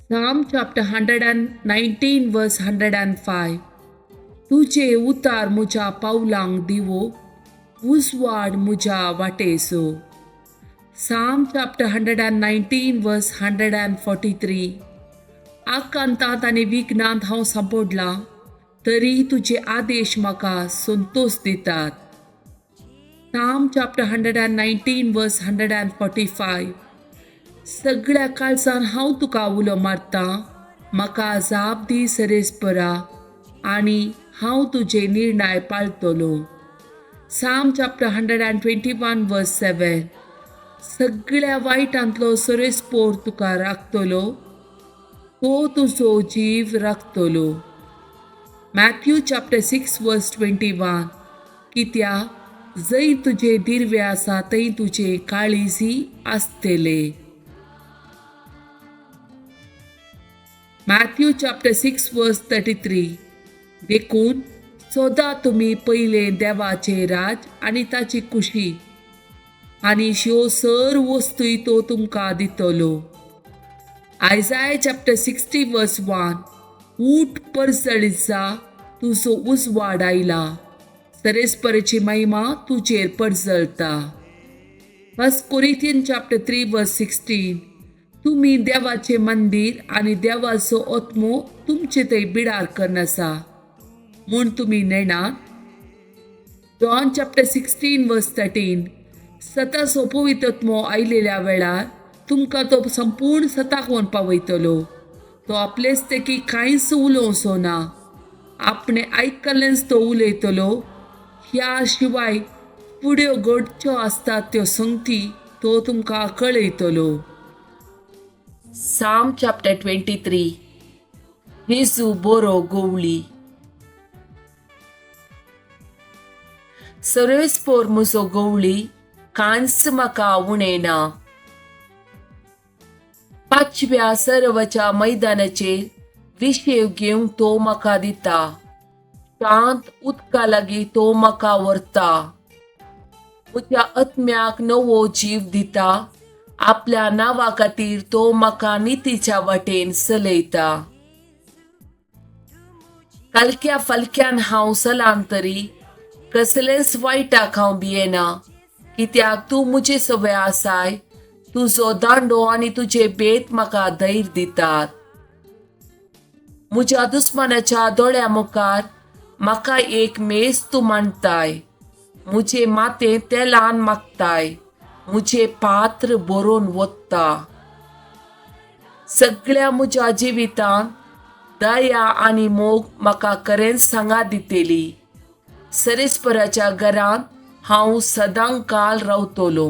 Psalm chapter 119 verse 105. तुझे उतार मुझ्या पावलांक दिवो, उजवाड मुझ्या वाटेसो. Psalm chapter 119 verse 143. आकांतात आनी विघ्नांत हांव सांपडलां, तरी तुझे आदेश म्हाका संतोष दितात. Psalm chapter 119 verse 145. सगळ्या काळजान हांव तुका उलो मारतां, म्हाका जाप दी सरेस्परा, आनी हांव तुजे निर्णय पाळटलो. Psalm chapter 121 verse 7. सगळ्या वायटांतलो सरेस्पोर तुका राखतलो, तो तुजो जीव राखतलो. Matthew chapter 6 verse 21. कित्याक जंय तुजे दिर्वे आसा थंय तुजे काळीजी आसतले. Matthew chapter 6 verse 33. देखून सदां तुमी पयले देवाचे राज आनी ताची खुशी, आनी ह्यो सर्व वस्तूय तो तुमकां दितलो. Isaiah chapter 60 verse 1. ऊठ परजळीत जा, तुजो उजवाड आयला, सरेस्परेची महिमा तुजेर परजळता. 1 Corinthians chapter 3 verse 16. तुम्ही देवाचे मंदिर आनी देवाचो आत्मो तुमचे थंय बिडार करून आसा म्हूण तुमी नेणात. John chapter 16 verse 13. सताचो पवित्र आत्मो आयलेल्या वेळार तुमकां तो संपूर्ण सताक व्हरून पावयतलो. तो आपलेच देखी कांयच उलोवचो ना, आपणे आयकल्लेंच तो उलयतलो. ह्या शिवाय फुड्यो घडच्यो आसतात त्यो संगती तो तुमकां कळयतलो. Psalm chapter 23. जेजू बरो गवळी. सर्वेस्पोर म्हजो गवळी, कांयच म्हाका उणेना. पाचव्या सर्वच्या मैदानाचेर विशेव घेवंक तो म्हाका दिता. शांत उदका लागीं तो म्हाका व्हरता. म्हज्या आत्म्याक नवो जीव दिता. आपल्या नांवा खातीर तो म्हाका नितीच्या वाटेन चलयता. कालक्या फालक्यान हांव चलां तरी कसलेच वायटाक हांव भियेना, कित्याक तूं म्हजे सवय आसाय. तुजो दांडो आनी तुजे बेत म्हाका धैर्य दितात. म्हज्या दुस्मानाच्या दोळ्या मुखार म्हाका एक मेज तूं मांडटाय. म्हजे माथें तेलान मागताय, म्हजे पात्र भरून वता. सगळ्या म्हज्या जिवितांत दया आनी मोग म्हाका खरेंच सांगा दितेली. सरेस्पराच्या घरांत हांव सदां काल रावतलो.